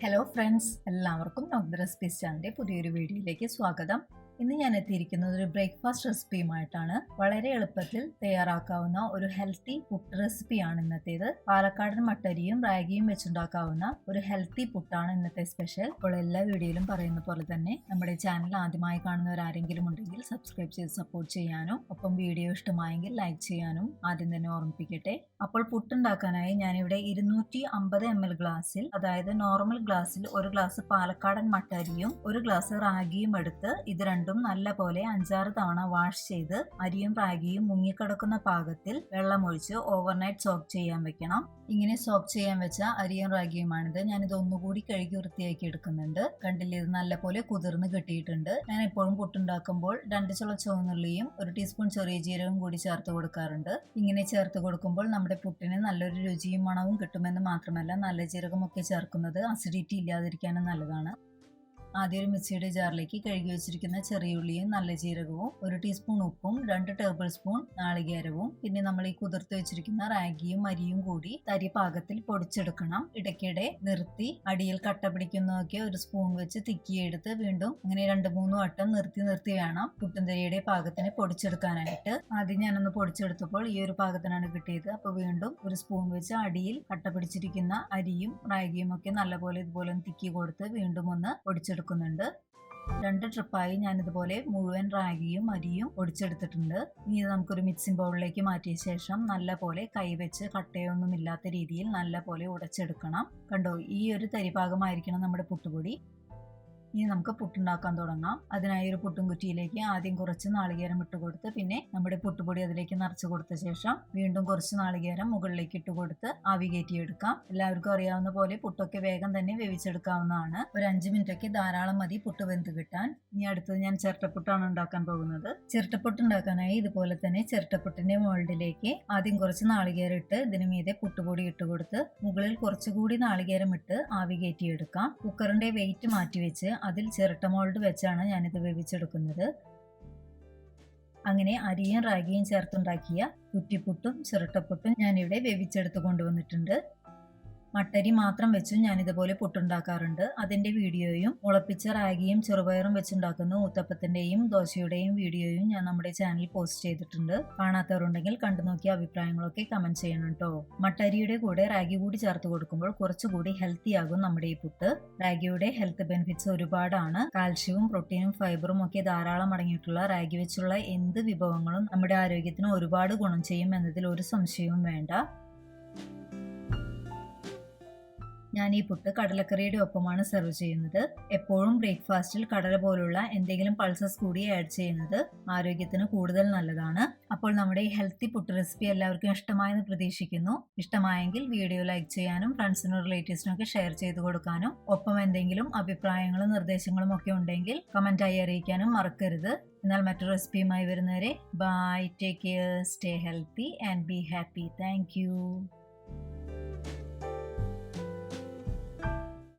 Hello friends, എല്ലാവർക്കും നോക്ക് recipes ചാനലിന്റെ പുതിയൊരു വീഡിയോയിലേക്ക് സ്വാഗതം. ഇന്ന് ഞാൻ എത്തിയിരിക്കുന്നത് ഒരു ബ്രേക്ക്ഫാസ്റ്റ് റെസിപ്പിയുമായിട്ടാണ്. വളരെ എളുപ്പത്തിൽ തയ്യാറാക്കാവുന്ന ഒരു ഹെൽത്തി പുട്ട് റെസിപ്പിയാണ് ഇന്നത്തേത്. പാലക്കാടൻ മട്ടരിയും റാഗിയും വെച്ചുണ്ടാക്കാവുന്ന ഒരു ഹെൽത്തി പുട്ടാണ് ഇന്നത്തെ സ്പെഷ്യൽ. അപ്പോൾ എല്ലാ വീഡിയോയിലും പറയുന്ന പോലെ തന്നെ നമ്മുടെ ചാനൽ ആദ്യമായി കാണുന്നവരാരെങ്കിലും ഉണ്ടെങ്കിൽ സബ്സ്ക്രൈബ് ചെയ്ത് സപ്പോർട്ട് ചെയ്യാനും ഒപ്പം വീഡിയോ ഇഷ്ടമായെങ്കിൽ ലൈക്ക് ചെയ്യാനും ആദ്യം തന്നെ ഓർമ്മിപ്പിക്കട്ടെ. അപ്പോൾ പുട്ടുണ്ടാക്കാനായി ഞാനിവിടെ 250 ml ഗ്ലാസ്സിൽ, അതായത് നോർമൽ ഗ്ലാസ്സിൽ ഒരു ഗ്ലാസ് പാലക്കാടൻ മട്ടരിയും ഒരു ഗ്ലാസ് റാഗിയും എടുത്ത് ഇത് രണ്ടും നല്ല പോലെ 5-6 തവണ വാഷ് ചെയ്ത് അരിയും റാഗിയും മുങ്ങിക്കിടക്കുന്ന പാകത്തിൽ വെള്ളമൊഴിച്ച് ഓവർനൈറ്റ് സോക്ക് ചെയ്യാൻ വെക്കണം. ഇങ്ങനെ സോക്ക് ചെയ്യാൻ വെച്ച അരിയും റാഗിയുമാണിത്. ഞാനിത് ഒന്നുകൂടി കഴുകി വൃത്തിയാക്കി എടുക്കുന്നുണ്ട്. കണ്ടില്ലേ, ഇത് നല്ല പോലെ കുതിർന്ന് കിട്ടിയിട്ടുണ്ട്. ഞാൻ എപ്പോഴും പുട്ടുണ്ടാക്കുമ്പോൾ 2 ചുള ചുവന്നുള്ളിയും 1 ടീസ്പൂൺ ചെറിയ ജീരകവും കൂടി ചേർത്ത് കൊടുക്കാറുണ്ട്. ഇങ്ങനെ ചേർത്ത് കൊടുക്കുമ്പോൾ നമ്മുടെ പുട്ടിന് നല്ലൊരു രുചിയും മണവും കിട്ടുമെന്ന് മാത്രമല്ല, നല്ല ജീരകമൊക്കെ ചേർക്കുന്നത് അസിഡിറ്റി ഇല്ലാതിരിക്കാനും നല്ലതാണ്. ആദ്യം ഒരു മിക്സിയുടെ ജാറിലേക്ക് കഴുകി വെച്ചിരിക്കുന്ന ചെറിയ ഉള്ളിയും നല്ല ജീരകവും 1 ടീസ്പൂൺ ഉപ്പും 2 ടേബിൾ സ്പൂൺ നാളികേരവും പിന്നെ നമ്മൾ ഈ കുതിർത്ത് വെച്ചിരിക്കുന്ന റാഗിയും അരിയും കൂടി തരി പാകത്തിൽ പൊടിച്ചെടുക്കണം. ഇടയ്ക്കിടെ നിർത്തി അടിയിൽ കട്ട പിടിക്കുന്നതൊക്കെ ഒരു സ്പൂൺ വെച്ച് തിക്കിയെടുത്ത് വീണ്ടും അങ്ങനെ 2-3 വട്ടം നിർത്തി വേണം പുട്ടുംതരിയുടെ പാകത്തിന് പൊടിച്ചെടുക്കാനായിട്ട്. ആദ്യം ഞാനൊന്ന് പൊടിച്ചെടുത്തപ്പോൾ ഈ ഒരു പാകത്തിനാണ് കിട്ടിയത്. അപ്പോൾ വീണ്ടും ഒരു സ്പൂൺ വെച്ച് അടിയിൽ കട്ട പിടിച്ചിരിക്കുന്ന അരിയും റാഗിയും ഒക്കെ നല്ലപോലെ ഇതുപോലെ ഒന്ന് തിക്കി കൊടുത്ത് വീണ്ടും ഒന്ന് പൊടിച്ചെടുക്കുന്നുണ്ട്. 2 ട്രിപ്പായി ഞാനിതുപോലെ മുഴുവൻ റാഗിയും അരിയും പൊടിച്ചെടുത്തിട്ടുണ്ട്. ഇനി ഇത് നമുക്കൊരു മിക്സിംഗ് ബൗളിലേക്ക് മാറ്റിയ ശേഷം നല്ല പോലെ കൈവച്ച് കട്ടയൊന്നും ഇല്ലാത്ത രീതിയിൽ നല്ല പോലെ ഉടച്ചെടുക്കണം. കണ്ടോ, ഈ ഒരു തരിപാകമായിരിക്കണം നമ്മുടെ പുട്ടുപൊടി. ഇനി നമുക്ക് പുട്ടുണ്ടാക്കാൻ തുടങ്ങാം. അതിനായി ഒരു പുട്ടും കുറ്റിയിലേക്ക് ആദ്യം കുറച്ച് നാളികേരം ഇട്ട് കൊടുത്ത് പിന്നെ നമ്മുടെ പുട്ടുപൊടി അതിലേക്ക് നിറച്ച് കൊടുത്ത ശേഷം വീണ്ടും കുറച്ച് നാളികേരം മുകളിലേക്ക് ഇട്ട് കൊടുത്ത് ആവി കയറ്റിയെടുക്കാം. എല്ലാവർക്കും അറിയാവുന്ന പോലെ പുട്ടൊക്കെ വേഗം തന്നെ വേവിച്ചെടുക്കാവുന്നതാണ്. ഒരു 5 മിനിറ്റൊക്കെ ധാരാളം മതി പുട്ട് വെന്ത് കിട്ടാൻ. ഇനി അടുത്തത് ഞാൻ ചിരട്ടപ്പുട്ടാണ് ഉണ്ടാക്കാൻ പോകുന്നത്. ചിരട്ടപ്പുട്ട് ഉണ്ടാക്കാനായി ഇതുപോലെ തന്നെ ചിരട്ടപ്പുട്ടിന്റെ മോൾഡിലേക്ക് ആദ്യം കുറച്ച് നാളികേരം ഇട്ട് ഇതിന് മീതെ പുട്ടുപൊടി ഇട്ട് കൊടുത്ത് മുകളിൽ കുറച്ചുകൂടി നാളികേരം ഇട്ട് ആവി കയറ്റിയെടുക്കാം. കുക്കറിന്റെ വെയിറ്റ് മാറ്റി വെച്ച് അതിൽ ചിരട്ട മോൾഡ് വെച്ചാണ് ഞാനിത് വേവിച്ചെടുക്കുന്നത്. അങ്ങനെ അരിയും റാഗിയും ചേർത്തുണ്ടാക്കിയ കുറ്റിപ്പുട്ടും ചിരട്ടപ്പുട്ടും ഞാനിവിടെ വേവിച്ചെടുത്ത് കൊണ്ടുവന്നിട്ടുണ്ട്. മട്ടരി മാത്രം വെച്ചും ഞാനിതുപോലെ പുട്ടുണ്ടാക്കാറുണ്ട്. അതിന്റെ വീഡിയോയും മുളപ്പിച്ച റാഗിയും ചെറുപയറും വെച്ചുണ്ടാക്കുന്ന ഊത്തപ്പത്തിന്റെയും ദോശയുടെയും വീഡിയോയും ഞാൻ നമ്മുടെ ചാനലിൽ പോസ്റ്റ് ചെയ്തിട്ടുണ്ട്. കാണാത്തവരുണ്ടെങ്കിൽ കണ്ടു നോക്കിയ അഭിപ്രായങ്ങളൊക്കെ കമന്റ് ചെയ്യണം കേട്ടോ. മട്ടരിയുടെ കൂടെ റാഗി കൂടി ചേർത്ത് കൊടുക്കുമ്പോൾ കുറച്ചുകൂടി ഹെൽത്തി ആകും നമ്മുടെ ഈ പുട്ട്. റാഗിയുടെ ഹെൽത്ത് ബെനിഫിറ്റ്സ് ഒരുപാടാണ്. കാൽഷ്യവും പ്രോട്ടീനും ഫൈബറും ഒക്കെ ധാരാളം അടങ്ങിയിട്ടുള്ള റാഗി വെച്ചുള്ള എന്ത് വിഭവങ്ങളും നമ്മുടെ ആരോഗ്യത്തിന് ഒരുപാട് ഗുണം ചെയ്യും എന്നതിൽ ഒരു സംശയവും വേണ്ട. ഞാൻ ഈ പുട്ട് കടലക്കറിയുടെ ഒപ്പമാണ് സെർവ് ചെയ്യുന്നത്. എപ്പോഴും ബ്രേക്ക്ഫാസ്റ്റിൽ കടല പോലുള്ള എന്തെങ്കിലും പൾസസ് കൂടി ആഡ് ചെയ്യുന്നത് ആരോഗ്യത്തിന് കൂടുതൽ നല്ലതാണ്. അപ്പോൾ നമ്മുടെ ഈ ഹെൽത്തി പുട്ട് റെസിപ്പി എല്ലാവർക്കും ഇഷ്ടമായെന്ന് പ്രതീക്ഷിക്കുന്നു. ഇഷ്ടമായെങ്കിൽ വീഡിയോ ലൈക്ക് ചെയ്യാനും ഫ്രണ്ട്സിനും റിലേറ്റീവ്സിനും ഒക്കെ ഷെയർ ചെയ്ത് കൊടുക്കാനും ഒപ്പം എന്തെങ്കിലും അഭിപ്രായങ്ങളും നിർദ്ദേശങ്ങളും ഒക്കെ ഉണ്ടെങ്കിൽ കമന്റായി അറിയിക്കാനും മറക്കരുത്. എന്നാൽ മറ്റൊരു റെസിപ്പിയുമായി വരുന്നവരെ bye, take care, stay healthy and be happy. Thank U.